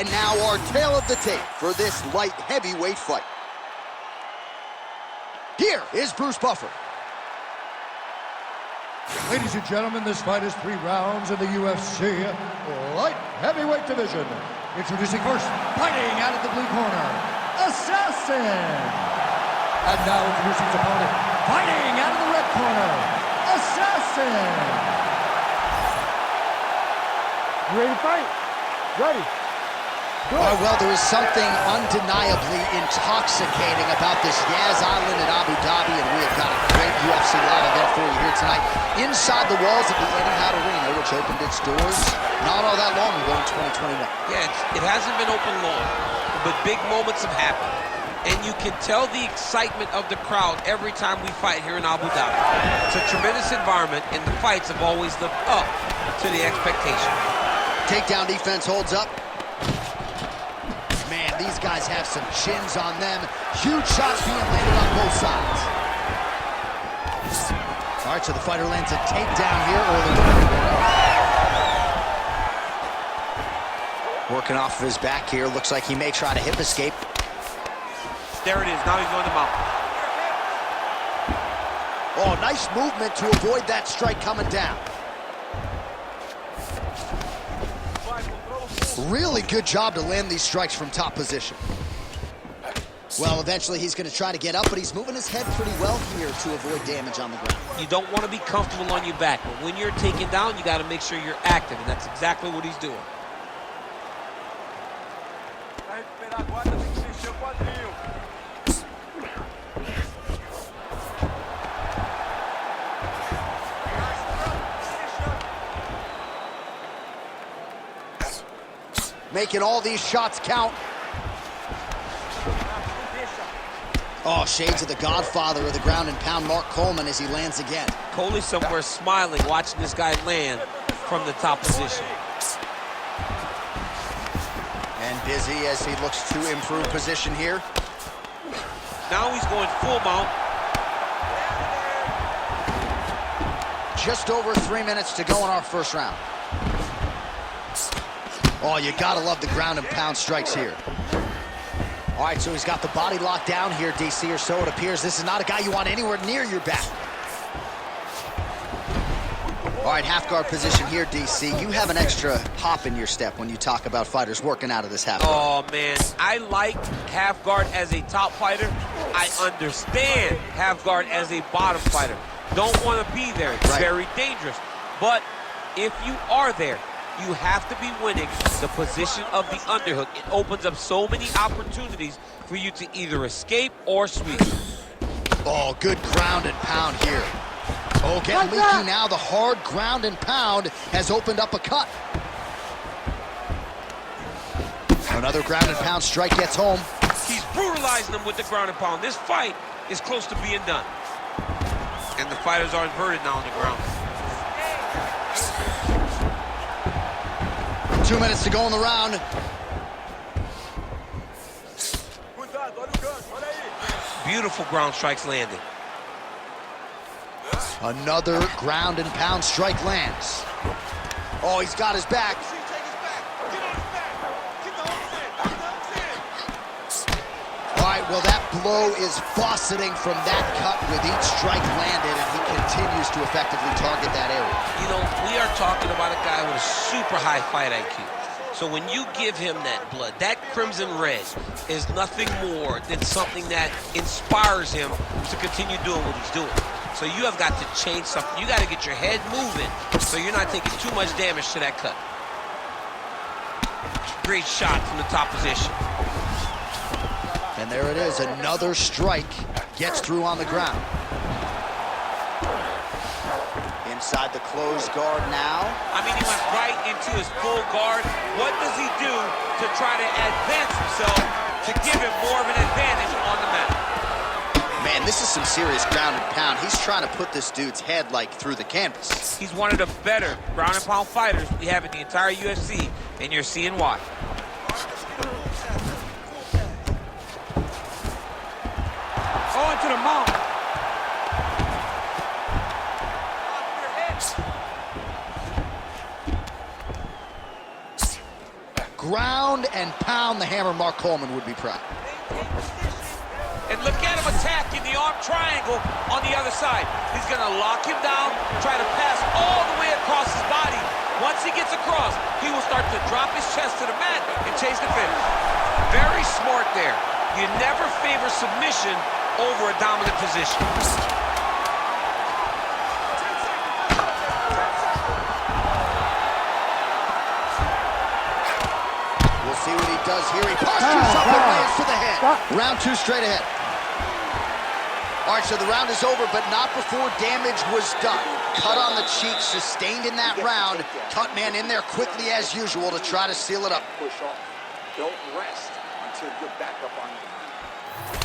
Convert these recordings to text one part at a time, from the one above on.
And now our tale of the tape for this light heavyweight fight. Here is Bruce Buffer. Ladies and gentlemen, this fight is 3 rounds in the UFC light heavyweight division. Introducing first, fighting out of the blue corner, Assassin. And now introducing his opponent, fighting out of the red corner, Assassin. You ready to fight? Ready. Well, there is something undeniably intoxicating about this Yas Island in Abu Dhabi, and we have got a great UFC live event for you here tonight. Inside the walls of the Etihad Arena, which opened its doors not all that long ago in 2021. Yeah, it hasn't been open long, but big moments have happened. And you can tell the excitement of the crowd every time we fight here in Abu Dhabi. It's a tremendous environment, and the fights have always lived up to the expectation. Takedown defense holds up. Man, these guys have some chins on them. Huge shots being landed on both sides. All right, so the fighter lands a takedown here early. Working off of his back here. Looks like he may try to hip escape. There it is. Now he's on the mount. Oh, nice movement to avoid that strike coming down. Really good job to land these strikes from top position. Well, eventually he's going to try to get up, but he's moving his head pretty well here to avoid damage on the ground. You don't want to be comfortable on your back, but when you're taken down, you got to make sure you're active, and that's exactly what he's doing. Making all these shots count. Oh, shades of the godfather of the ground and pound, Mark Coleman, as he lands again. Coley's somewhere smiling, watching this guy land from the top position. And busy as he looks to improve position here. Now he's going full mount. Just over 3 minutes to go in our first round. Oh, you gotta love the ground and pound strikes here. All right, so he's got the body locked down here, DC, or so it appears. This is not a guy you want anywhere near your back. All right, half guard position here, DC. You have an extra hop in your step when you talk about fighters working out of this half guard. Oh, man, I like half guard as a top fighter. I understand half guard as a bottom fighter. Don't want to be there. It's very dangerous. But if you are there, you have to be winning the position of the underhook. It opens up so many opportunities for you to either escape or sweep. Oh, good ground and pound here. Oh, getting leaky now. The hard ground and pound has opened up a cut. Another ground and pound strike gets home. He's brutalizing him with the ground and pound. This fight is close to being done. And the fighters are inverted now on the ground. 2 minutes to go in the round. Beautiful ground strikes landed. Another ground and pound strike lands. Oh, he's got his back. All right, well, that blow is fauceting from that cut with each strike landed, and he continues to effectively target that area. You know, we are talking about a guy with a super high fight IQ. So when you give him that blood, that crimson red is nothing more than something that inspires him to continue doing what he's doing. So you have got to change something. You got to get your head moving so you're not taking too much damage to that cut. Great shot from the top position. And there it is, another strike gets through on the ground. Inside the closed guard now. I mean, he went right into his full guard. What does he do to try to advance himself to give him more of an advantage on the mat? Man, this is some serious ground and pound. He's trying to put this dude's head, like, through the canvas. He's one of the better ground and pound fighters we have in the entire UFC, and you're seeing why. Oh, into the mount. ground and pound the hammer. Mark Coleman would be proud. And look at him attacking the arm triangle on the other side. He's going to lock him down, try to pass all the way across his body. Once he gets across, he will start to drop his chest to the mat and chase the finish. Very smart there. You never favor submission over a dominant position. We'll see what he does here. He postures up and lands to the head. Round 2 straight ahead. All right, so the round is over, but not before damage was done. Cut on the cheek, sustained in that round. Cut man in there quickly as usual to try to seal it up. Push off. Don't rest until you're back up on your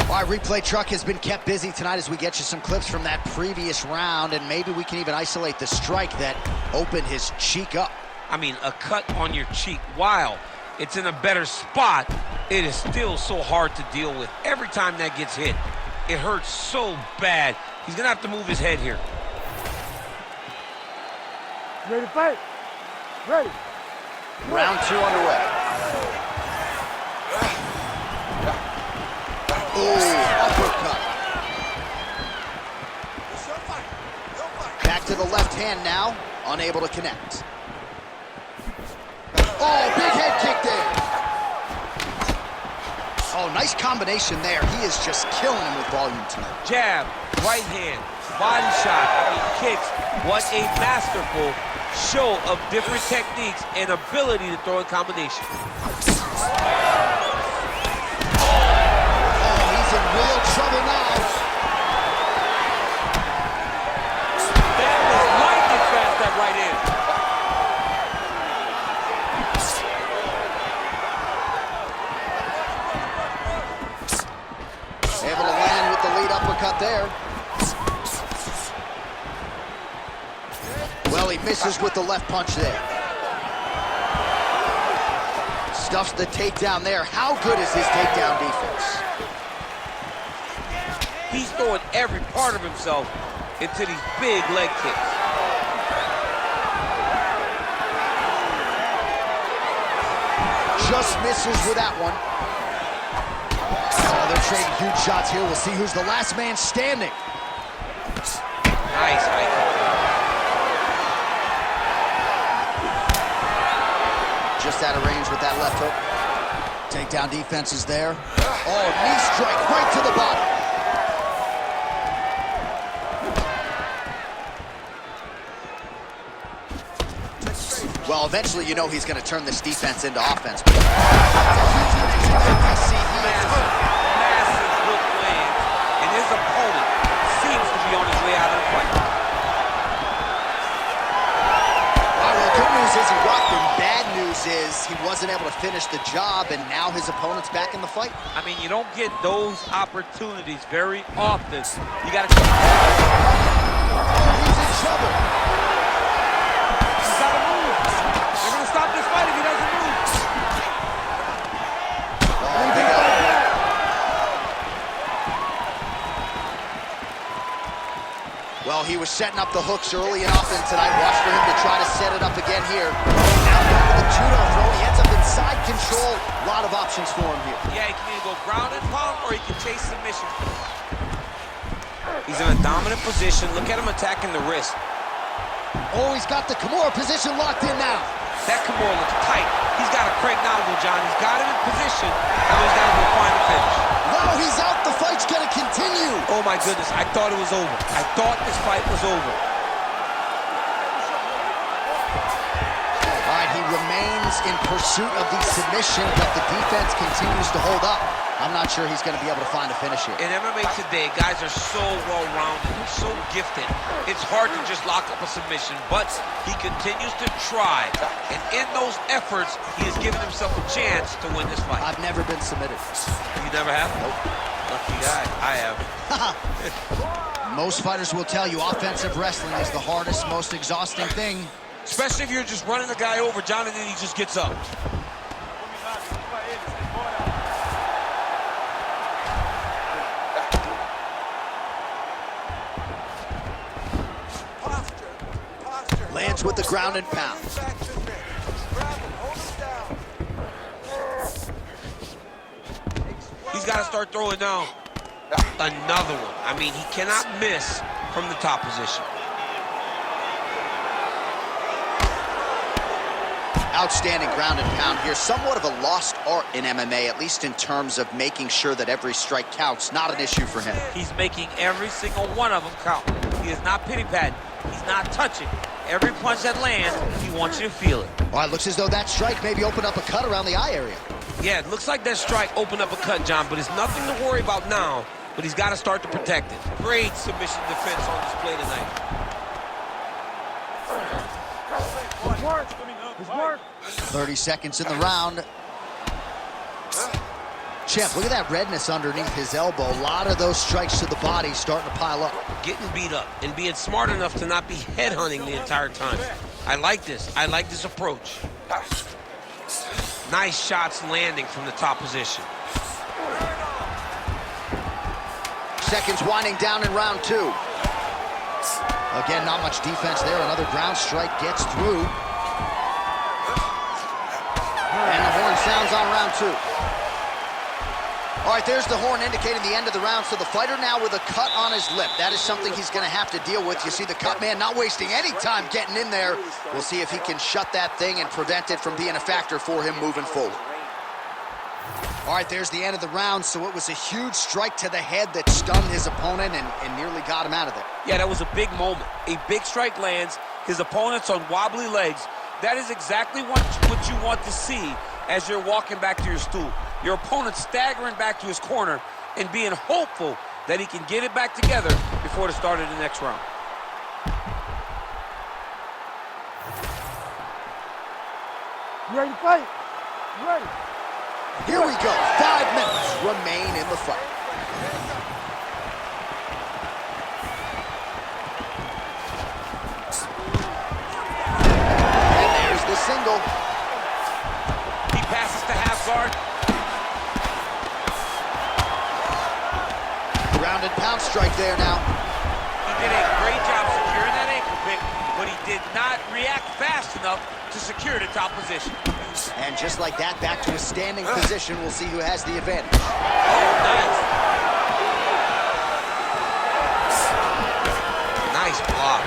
feet. All right, replay truck has been kept busy tonight as we get you some clips from that previous round, and maybe we can even isolate the strike that opened his cheek up. I mean, a cut on your cheek, while it's in a better spot, it is still so hard to deal with. Every time that gets hit, it hurts so bad. He's gonna have to move his head here. Ready to fight? Ready. Round 2 underway. Oh, uppercut. Back to the left hand now, unable to connect. Oh, big head kick there. Oh, nice combination there. He is just killing him with volume tonight. Jab, right hand, body shot, kicks. What a masterful show of different techniques and ability to throw in combination. Oh, he's in real trouble now. That was lightning fast, that right hand. Able to land with the lead uppercut there. Well, he misses with the left punch there. Stuffs the takedown there. How good is his takedown defense? He's throwing every part of himself into these big leg kicks. Just misses with that one. Oh, they're trading huge shots here. We'll see who's the last man standing. Nice high kick. Just out of range with that left hook. Takedown defense is there. Oh, knee strike right to the body. Well, eventually you know he's going to turn this defense into offense. Massive hook lands, and his opponent seems to be on his way out of the fight. Well, the good news is he rocked him. Bad news is he wasn't able to finish the job, and now his opponent's back in the fight. I mean, you don't get those opportunities very often. You got to... Oh, he's in trouble. He's got to move. They're going to stop this fight if he doesn't move. Well, he was setting up the hooks early and often tonight. Watch for him to try to set it up again here. Now going to the judo throw. He ends up in side control. A lot of options for him here. Yeah, he can either go ground and pound or he can chase submission. He's in a dominant position. Look at him attacking the wrist. Oh, he's got the Kimura position locked in now. That Kimura looks tight. He's got a Craig Nalgo, John. He's got him in position. Now he's got to go find the finish. Wow, he's out. The fight's going to continue. Oh, my goodness. I thought it was over. I thought this fight was over. All right, he remains in pursuit of the submission, but the defense continues to hold up. I'm not sure he's going to be able to find a finish here. In MMA today, guys are so well-rounded. They're so gifted. It's hard to just lock up a submission, but he continues to try. And in those efforts, he has given himself a chance to win this fight. I've never been submitted. You never have? Nope. Lucky guy. I have. Most fighters will tell you offensive wrestling is the hardest, most exhausting thing. Especially if you're just running the guy over, John, and then he just gets up. Lands with the ground and pound. He's got to start throwing now another one. I mean, he cannot miss from the top position. Outstanding ground and pound here. Somewhat of a lost art in MMA, at least in terms of making sure that every strike counts. Not an issue for him. He's making every single one of them count. He is not pity-patting. He's not touching. Every punch that lands, he wants you to feel it. All right, looks as though that strike maybe opened up a cut around the eye area. Yeah, it looks like that strike opened up a cut, John, but it's nothing to worry about now, but he's got to start to protect it. Great submission defense on display tonight. Good work. Good work. 30 seconds in the round. Champ, look at that redness underneath his elbow. A lot of those strikes to the body starting to pile up. Getting beat up and being smart enough to not be headhunting the entire time. I like this. I like this approach. Nice shots landing from the top position. Seconds winding down in round 2. Again, not much defense there. Another ground strike gets through. And the horn sounds on round 2. All right, there's the horn indicating the end of the round. So the fighter now with a cut on his lip. That is something he's going to have to deal with. You see the cut man not wasting any time getting in there. We'll see if he can shut that thing and prevent it from being a factor for him moving forward. All right, there's the end of the round. So it was a huge strike to the head that stunned his opponent and nearly got him out of there. Yeah, that was a big moment. A big strike lands. His opponent's on wobbly legs. That is exactly what you want to see as you're walking back to your stool. Your opponent staggering back to his corner and being hopeful that he can get it back together before the start of the next round. You ready to fight? You ready? Here we go. 5 minutes remain in the fight. And there's the single. He passes to half guard. Ground and pound strike there now. He did a great job securing that ankle pick, but he did not react fast enough to secure the top position. And just like that, back to a standing position. We'll see who has the advantage. Nice. Nice block.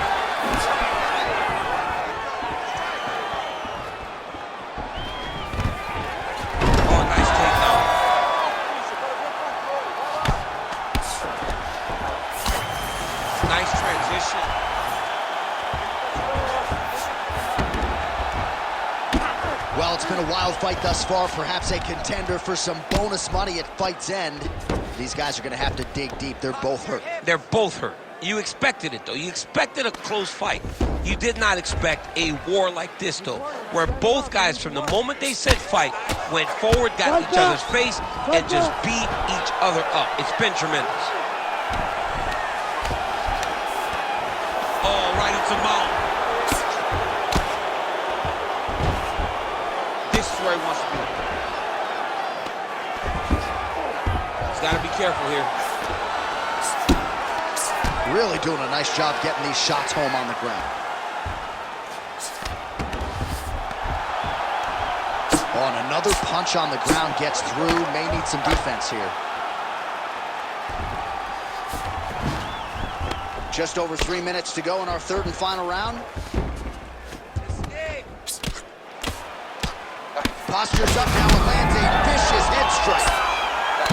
Oh, nice takedown. Nice transition. Well, it's been a wild fight thus far. Perhaps a contender for some bonus money at fight's end. These guys are going to have to dig deep. They're both hurt. They're both hurt. You expected it, though. You expected a close fight. You did not expect a war like this, though, where both guys, from the moment they said fight, went forward, got each other's face, and just beat each other up. It's been tremendous. Oh, right into mount. This is where he wants to be. He's got to be careful here. Really doing a nice job getting these shots home on the ground. Oh, and another punch on the ground gets through. May need some defense here. Just over 3 minutes to go in our third and final round. Postures up now and lands a vicious head strike.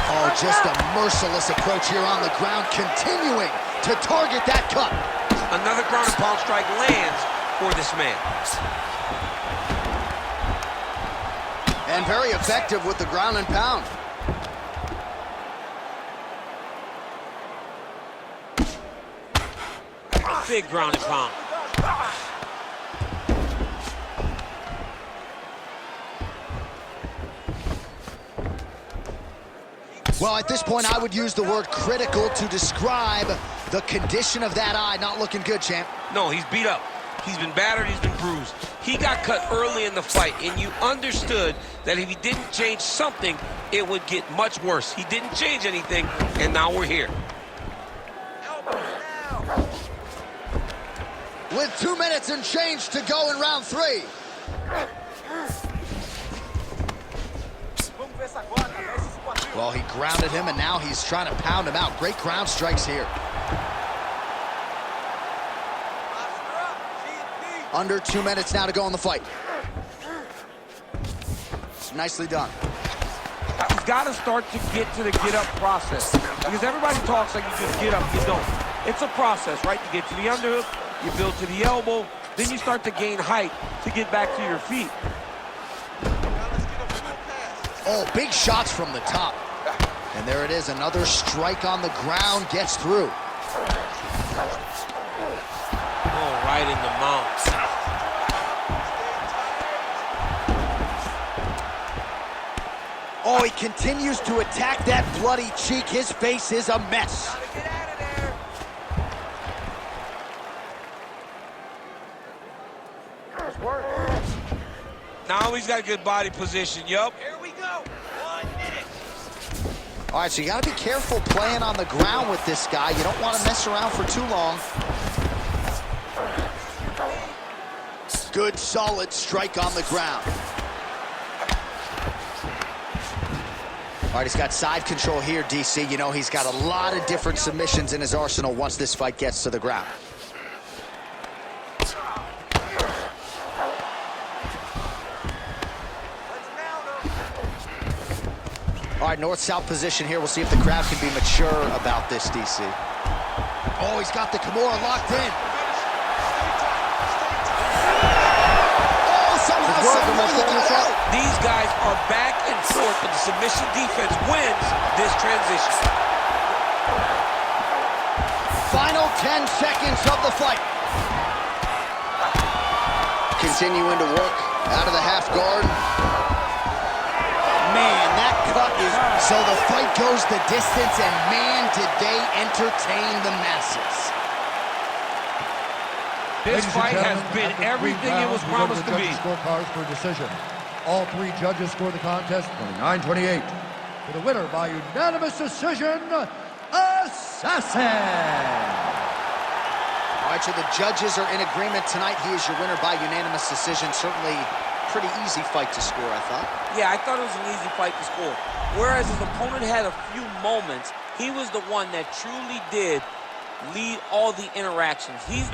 Oh, just a merciless approach here on the ground, continuing to target that cut. Another ground and pound strike lands for this man. And very effective with the ground and pound. Big ground and pound. Well, at this point, I would use the word critical to describe the condition of that eye. Not looking good, champ. No, he's beat up. He's been battered, he's been bruised. He got cut early in the fight, and you understood that if he didn't change something, it would get much worse. He didn't change anything, and now we're here. With 2 minutes and change to go in round 3. Well, he grounded him, and now he's trying to pound him out. Great ground strikes here. Under 2 minutes now to go in the fight. Nicely done. He's got to start to get to the get-up process. Because everybody talks like you just get up, you don't. It's a process, right? You get to the underhook, you build to the elbow, then you start to gain height to get back to your feet. Oh, big shots from the top. And there it is, another strike on the ground, gets through. Oh, right in the mount. Oh, he continues to attack that bloody cheek. His face is a mess. Get out of there. Now he's got a good body position. Yup. Here we go. 1 minute. All right, so you got to be careful playing on the ground with this guy. You don't want to mess around for too long. Good, solid strike on the ground. All right, he's got side control here, DC. You know, he's got a lot of different submissions in his arsenal once this fight gets to the ground. All right, north-south position here. We'll see if the crowd can be mature about this, DC. Oh, he's got the Kimura locked in. Oh, somehow, These guys are back and forth, but the submission defense wins this transition. Final 10 seconds of the fight. Continuing to work out of the half guard. Man, that cut is... So the fight goes the distance, and man, did they entertain the masses. This fight has been everything it was promised to be. Scorecards for decision. All 3 judges scored the contest 29-28. For the winner by unanimous decision, Assassin! All right, so the judges are in agreement tonight. He is your winner by unanimous decision. Certainly pretty easy fight to score, I thought. Yeah, I thought it was an easy fight to score. Whereas his opponent had a few moments, he was the one that truly did lead all the interactions. He's